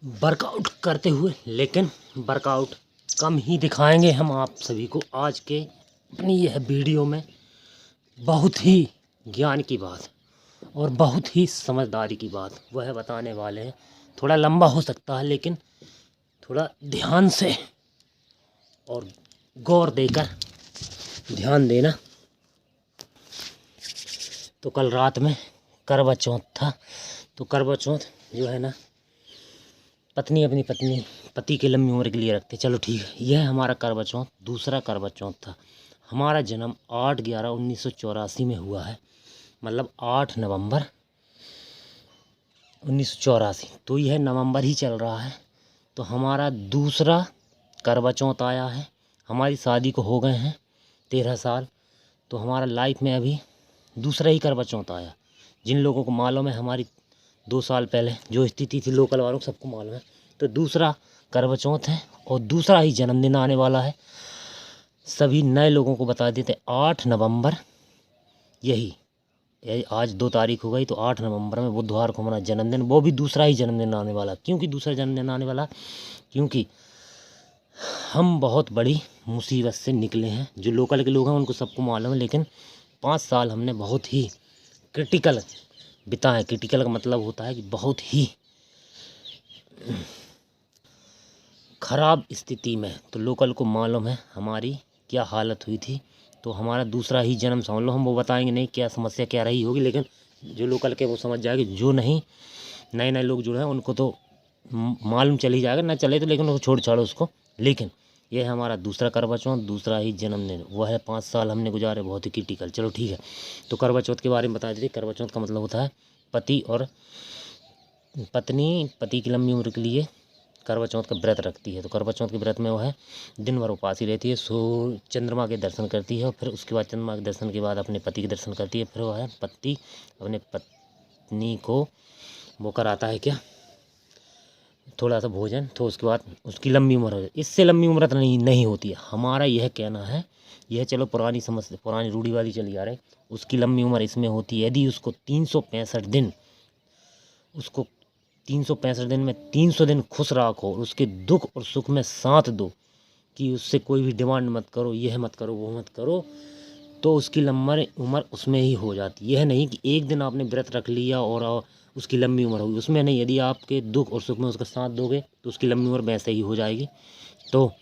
Workout करते हुए, लेकिन वर्कआउट कम ही दिखाएंगे हम आप सभी को आज के अपनी यह वीडियो में। बहुत ही ज्ञान की बात और बहुत ही समझदारी की बात वह बताने वाले हैं। थोड़ा लंबा हो सकता है, लेकिन थोड़ा ध्यान से और गौर देकर ध्यान देना। तो कल रात में करवा चौथ था, तो करवा चौथ जो है ना, पत्नी अपनी पति की लंबी उम्र के लिए रखते। चलो ठीक है, यह हमारा करवा चौथ दूसरा करवा चौथ था। हमारा जन्म 8/11/1984 में हुआ है, मतलब 8 नवंबर 1984। तो यह नवंबर ही चल रहा है, तो हमारा दूसरा करवा चौथ आया है। हमारी शादी को हो गए हैं 13 साल, तो हमारा लाइफ में अभी दूसरा ही करवा चौथ आया। जिन लोगों को मालूम है, हमारी 2 साल पहले जो स्थिति थी, लोकल वालों को सबको मालूम है। तो दूसरा करवा चौथ है और दूसरा ही जन्मदिन आने वाला है। सभी नए लोगों को बता देते, 8 नवंबर यही आज 2 तारीख हो गई, तो 8 नवंबर में बुधवार को हमारा जन्मदिन, वो भी दूसरा ही जन्मदिन आने वाला। क्योंकि दूसरा जन्मदिन आने वाला, क्योंकि हम बहुत बड़ी मुसीबत से निकले हैं। जो लोकल के लोग हैं उनको सबको मालूम है, लेकिन 5 साल हमने बहुत ही क्रिटिकल बिताए। क्रिटिकल का मतलब होता है कि बहुत ही ख़राब स्थिति में। तो लोकल को मालूम है हमारी क्या हालत हुई थी। तो हमारा दूसरा ही जन्म समझ लो। हम वो बताएंगे नहीं क्या समस्या क्या रही होगी, लेकिन जो लोकल के वो समझ जाएंगे। जो नहीं, नए नए लोग जुड़े हैं उनको तो मालूम चल ही जाएगा, ना चले तो लेकिन वो छोड़ छाड़ो उसको। लेकिन यह हमारा दूसरा करवा चौथ, दूसरा ही जन्मदिन। वह है 5 साल हमने गुजारे बहुत ही क्रिटिकल। चलो ठीक है, तो करवा चौथ के बारे में बता दीजिए। करवा चौथ का मतलब होता है पति और पत्नी पति की लंबी उम्र के लिए करवा चौथ का व्रत रखती है। तो करवा चौथ के व्रत में वह दिन भर उपासी रहती है, चंद्रमा के दर्शन करती है, और फिर उसके बाद चंद्रमा के दर्शन के बाद अपने पति के दर्शन करती है। फिर वह पति अपने पत्नी को वो कराता है क्या, थोड़ा सा भोजन, तो उसके बाद उसकी लंबी उम्र हो जाए। इससे लंबी उम्र तो नहीं होती है, हमारा यह कहना है। यह चलो पुरानी समझ, पुरानी रूढ़िवादी चली आ रही। उसकी लंबी उम्र इसमें होती है यदि उसको 365 दिन, उसको 365 दिन में 300 दिन खुश रखो, उसके दुख और सुख में साथ दो, कि उससे कोई भी डिमांड मत करो, यह मत करो वो मत करो, तो उसकी लंबी उम्र उसमें ही हो जाती। यह नहीं कि एक दिन आपने व्रत रख लिया और उसकी लंबी उम्र होगी, उसमें नहीं। यदि आपके दुख और सुख में उसका साथ दोगे तो उसकी लंबी उम्र वैसे ही हो जाएगी। तो